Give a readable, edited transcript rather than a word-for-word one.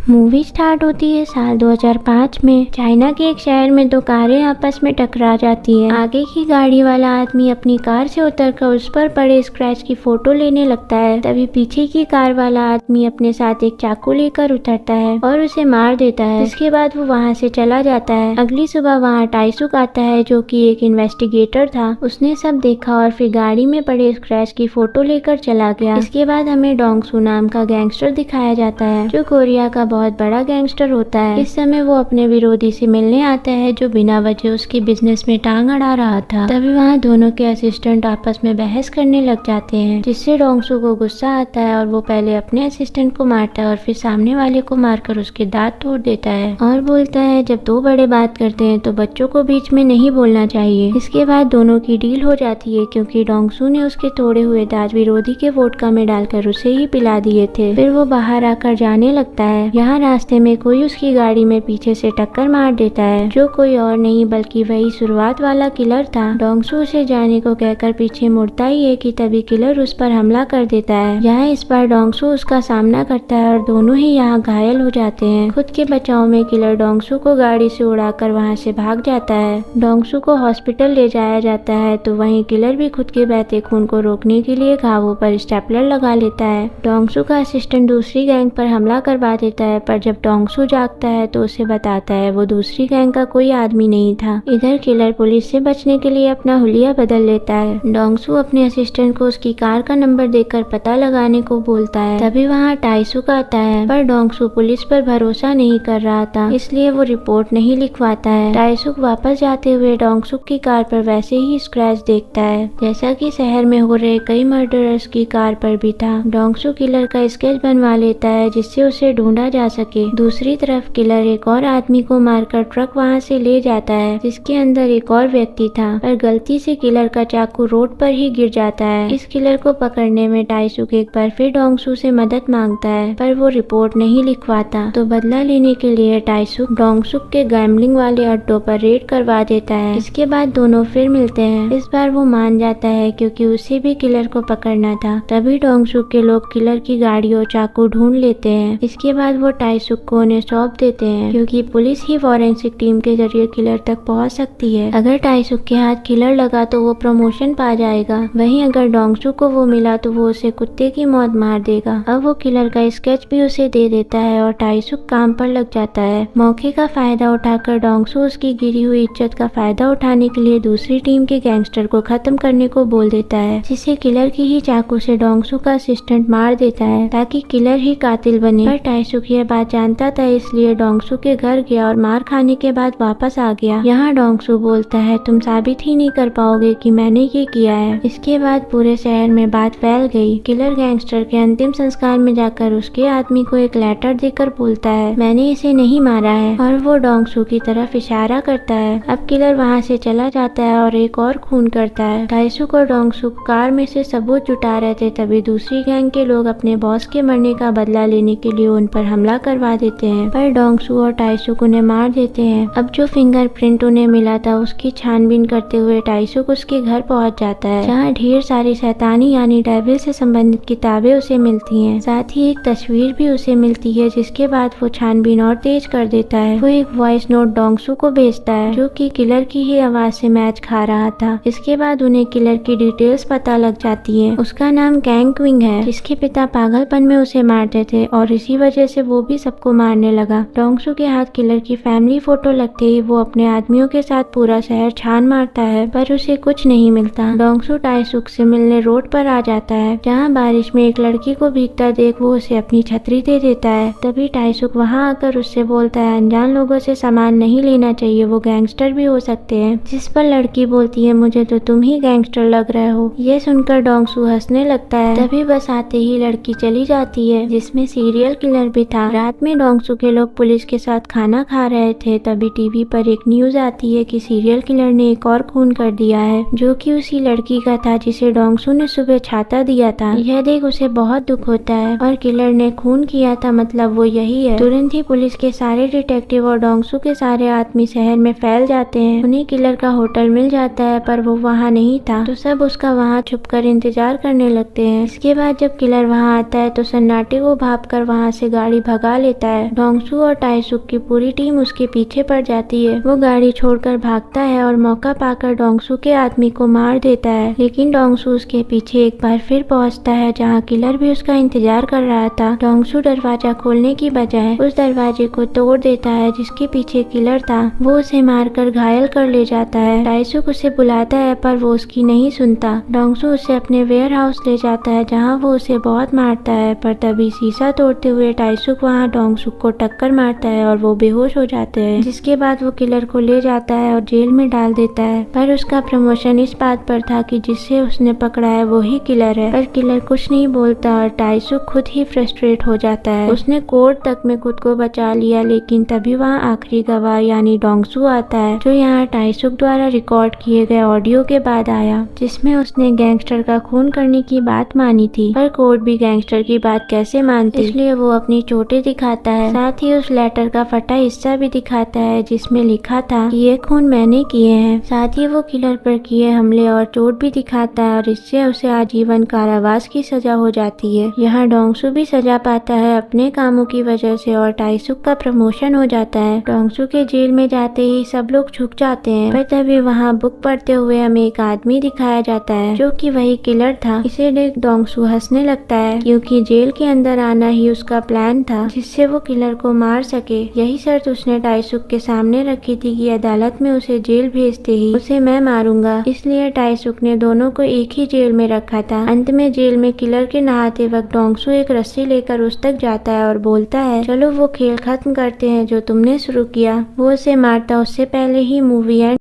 Movie start होती है साल 2005 में। चाइना के एक शहर में दो कारें आपस में टकरा जाती हैं। आगे की गाड़ी वाला आदमी अपनी कार से उतरकर उस पर पड़े स्क्रैच की फोटो लेने लगता है। तभी पीछे की कार वाला आदमी अपने साथ एक चाकू लेकर उतरता है और उसे मार देता है। इसके बाद वो वहाँ से चला जाता है। अगली सुबह वहाँ टाइसुक आता है जो कि एक इन्वेस्टिगेटर था। उसने सब देखा और फिर गाड़ी में पड़े स्क्रैच की फोटो लेकर चला गया। इसके बाद हमें डोंगसू नाम का गैंगस्टर दिखाया जाता है जो कोरिया का बहुत बड़ा गैंगस्टर होता है। इस समय वो अपने विरोधी से मिलने आता है जो बिना वजह उसकी बिजनेस में टांग अड़ा रहा था। तभी वहाँ दोनों के असिस्टेंट आपस में बहस करने लग जाते हैं जिससे डोंगसू को गुस्सा आता है और वो पहले अपने असिस्टेंट को मारता है और फिर सामने वाले को मारकर उसके दांत तोड़ देता है और बोलता है जब दो बड़े बात करते हैं तो बच्चों को बीच में नहीं बोलना चाहिए। इसके बाद दोनों की डील हो जाती है क्योंकि डोंगसू ने उसके तोड़े हुए दांत विरोधी के वोडका में डालकर उसे ही पिला दिए थे। फिर वो बाहर आकर जाने लगता है। यहाँ रास्ते में कोई उसकी गाड़ी में पीछे से टक्कर मार देता है जो कोई और नहीं बल्कि वही शुरुआत वाला किलर था। डोंगसू उसे जाने को कहकर पीछे मुड़ता ही है कि तभी किलर उस पर हमला कर देता है। यहाँ इस बार डोंगसू उसका सामना करता है और दोनों ही यहाँ घायल हो जाते हैं। खुद के बचाव में किलर डोंगसू को गाड़ी से उड़ाकर वहाँ से भाग जाता है। डोंगसू को हॉस्पिटल ले जाया जाता है तो वहीं किलर भी खुद के बहते खून को रोकने के लिए घावों पर स्टेपलर लगा लेता है। डोंगसू का असिस्टेंट दूसरी गैंग पर हमला करवा देता है पर जब डोंगसू जागता है तो उसे बताता है वो दूसरी गैंग का कोई आदमी नहीं था। इधर किलर पुलिस से बचने के लिए अपना हुलिया बदल लेता है। डोंगसू अपने असिस्टेंट को उसकी कार का नंबर देकर पता लगाने को बोलता है। तभी वहाँ टाइसुक आता है पर डोंगसू पुलिस पर भरोसा नहीं कर रहा था इसलिए वो रिपोर्ट नहीं लिखवाता है। टाइसुक वापस जाते हुए डोंगसू की कार पर वैसे ही स्क्रैच देखता है जैसा कि शहर में हो रहे कई मर्डरर्स की कार पर भी था। डोंगसू किलर का स्केच बनवा लेता है जिससे उसे ढूंढा जा सके। दूसरी तरफ किलर एक और आदमी को मारकर ट्रक वहाँ से ले जाता है जिसके अंदर एक और व्यक्ति था पर गलती से किलर का चाकू रोड पर ही गिर जाता है। इस किलर को पकड़ने में टाइसुक एक बार फिर डोंगसू से मदद मांगता है पर वो रिपोर्ट नहीं लिखवाता तो बदला लेने के लिए टाइसुक डोंगसू के गैम्बलिंग वाले अड्डों पर रेड करवा देता है। इसके बाद दोनों फिर मिलते हैं। इस बार वो मान जाता है क्योंकि उसे भी किलर को पकड़ना था। तभी डोंगसू के लोग किलर की गाड़ी और चाकू ढूंढ लेते हैं। इसके बाद वो टाइसुक को उन्हें सौंप देते हैं क्योंकि पुलिस ही फॉरेंसिक टीम के जरिए किलर तक पहुंच सकती है। अगर टाइसुक के हाथ किलर लगा तो वो प्रमोशन पा जाएगा, वहीं अगर डोंगसू को वो मिला तो वो उसे कुत्ते की मौत मार देगा। अब वो किलर का स्केच भी उसे दे देता है और टाइसुक काम पर लग जाता है। मौके का फायदा उठाकर डोंगसू उसकी गिरी हुई इज्जत का फायदा उठाने के लिए दूसरी टीम के गैंगस्टर को खत्म करने को बोल देता है जिसे किलर की ही चाकू से डोंगसू का असिस्टेंट मार देता है ताकि किलर ही कातिल बने। पर टाइसुक यह बात जानता था इसलिए डोंगसू के घर गया और मार खाने के बाद वापस आ गया। यहाँ डोंगसू बोलता है तुम साबित ही नहीं कर पाओगे कि मैंने ये किया है। इसके बाद पूरे शहर में बात फैल गई। किलर गैंगस्टर के अंतिम संस्कार में जाकर उसके आदमी को एक लेटर देकर बोलता है मैंने इसे नहीं मारा है और वो डोंगसू की तरफ इशारा करता है। अब किलर वहाँ से चला जाता है और एक और खून करता है। टाइसुक और डोंगसू कार में से सबूत जुटा रहे थे तभी दूसरी गैंग के लोग अपने बॉस के मरने का बदला लेने के लिए उन पर हमला करवा देते हैं पर डोंगसू और टाइसुक उन्हें मार देते हैं। अब जो फिंगरप्रिंट उन्हें मिला था उसकी छानबीन करते हुए टाइसुक उसके घर पहुंच जाता है जहां ढेर सारी शैतानी यानी डेविल से संबंधित किताबें उसे मिलती हैं। साथ ही एक तस्वीर भी उसे मिलती है जिसके बाद वो छानबीन और तेज कर देता है। वो एक वॉइस नोट डोंगसू को भेजता है जो कि किलर की ही आवाज से मैच खा रहा था। इसके बाद उन्हें किलर की डिटेल्स पता लग जाती है। उसका नाम कैंग क्विंग है जिसके पिता पागलपन में उसे मारते थे और इसी वजह से वो भी सबको मारने लगा। डोंगसू के हाथ किलर की फैमिली फोटो लगते ही वो अपने आदमियों के साथ पूरा शहर छान मारता है पर उसे कुछ नहीं मिलता। डोंगसू टाइसुक से मिलने रोड पर आ जाता है जहाँ बारिश में एक लड़की को भीगता देख वो उसे अपनी छतरी दे देता है। तभी टाइसुक वहाँ आकर उससे बोलता है अनजान लोगों से सामान नहीं लेना चाहिए, वो गैंगस्टर भी हो सकते हैं। जिस पर लड़की बोलती है मुझे तो तुम ही गैंगस्टर लग रहे हो। ये सुनकर डोंगसू हंसने लगता है। तभी बस आते ही लड़की चली जाती है जिसमें सीरियल किलर भी था। रात में डोंगसू के लोग पुलिस के साथ खाना खा रहे थे तभी टीवी पर एक न्यूज आती है कि सीरियल किलर ने एक और खून कर दिया है जो कि उसी लड़की का था जिसे डोंगसू ने सुबह छाता दिया था। यह देख उसे बहुत दुख होता है और किलर ने खून किया था मतलब वो यही है। तुरंत ही पुलिस के सारे डिटेक्टिव और डोंगसू के सारे आदमी शहर में फैल जाते हैं। उन्हें किलर का होटल मिल जाता है पर वो वहाँ नहीं था तो सब उसका वहाँ छुपकर इंतजार करने लगते हैं। इसके बाद जब किलर वहाँ आता है तो सन्नाटे को भाप कर वहाँ से गाड़ी भगा लेता है। डोंगसू और टाइसुक की पूरी टीम उसके पीछे पड़ जाती है। वो गाड़ी छोड़कर भागता है और मौका पाकर डोंगसू के आदमी को मार देता है, लेकिन डोंगसू उसके पीछे एक बार फिर पहुंचता है जहां किलर भी उसका इंतजार कर रहा था। डोंगसू दरवाजा खोलने की बजाय उस दरवाजे को तोड़ देता है जिसके पीछे किलर था। वो उसे मारकर घायल कर ले जाता है। टाइसुक उसे बुलाता है पर वो उसकी नहीं सुनता। डोंगसू उसे अपने वेयर हाउस ले जाता है जहाँ वो उसे बहुत मारता है, पर तभी शीशा तोड़ते हुए टाइसुक वहाँ डोंगसू को टक्कर मारता है और वो बेहोश हो जाते हैं, जिसके बाद वो किलर को ले जाता है और जेल में डाल देता है। पर उसका प्रमोशन इस बात पर था कि जिसे उसने पकड़ा है वो ही किलर है। पर किलर कुछ नहीं बोलता और टाइसुक खुद ही फ्रस्ट्रेट हो जाता है। उसने कोर्ट तक में खुद को बचा लिया, लेकिन तभी वहाँ आखिरी गवाह यानी डोंगसू आता है, जो यहाँ टाइसुक द्वारा रिकॉर्ड किए गए ऑडियो के बाद आया, जिसमें उसने गैंगस्टर का खून करने की बात मानी थी। पर कोर्ट भी गैंगस्टर की बात कैसे मानती, इसलिए वो अपनी चोटें दिखाता है। साथ ही उस लेटर का फटा हिस्सा भी दिखाता है जिसमें लिखा था कि ये खून मैंने किए हैं। साथ ही वो किलर पर किए हमले और चोट भी दिखाता है और इससे उसे आजीवन कारावास की सजा हो जाती है। यहाँ डोंगसू भी सजा पाता है अपने कामों की वजह से और टाइसुक का प्रमोशन हो जाता है। डोंगसू के जेल में जाते ही सब लोग झुक जाते हैं, पर तभी वहाँ बुक पढ़ते हुए हमें एक आदमी दिखाया जाता है जो कि वही किलर था। इसे देख डोंगसू हंसने लगता है क्योंकि जेल के अंदर आना ही उसका प्लान था, जिससे वो किलर को मार सके। यही शर्त उसने टाइसुक के सामने रखी थी कि अदालत में उसे जेल भेजते ही उसे मैं मारूंगा। इसलिए टाइसुक ने दोनों को एक ही जेल में रखा था। अंत में जेल में किलर के नहाते वक्त डोंगसू एक रस्सी लेकर उस तक जाता है और बोलता है, चलो वो खेल खत्म करते हैं जो तुमने शुरू किया। वो उसे मारता उससे पहले ही मूवी एंड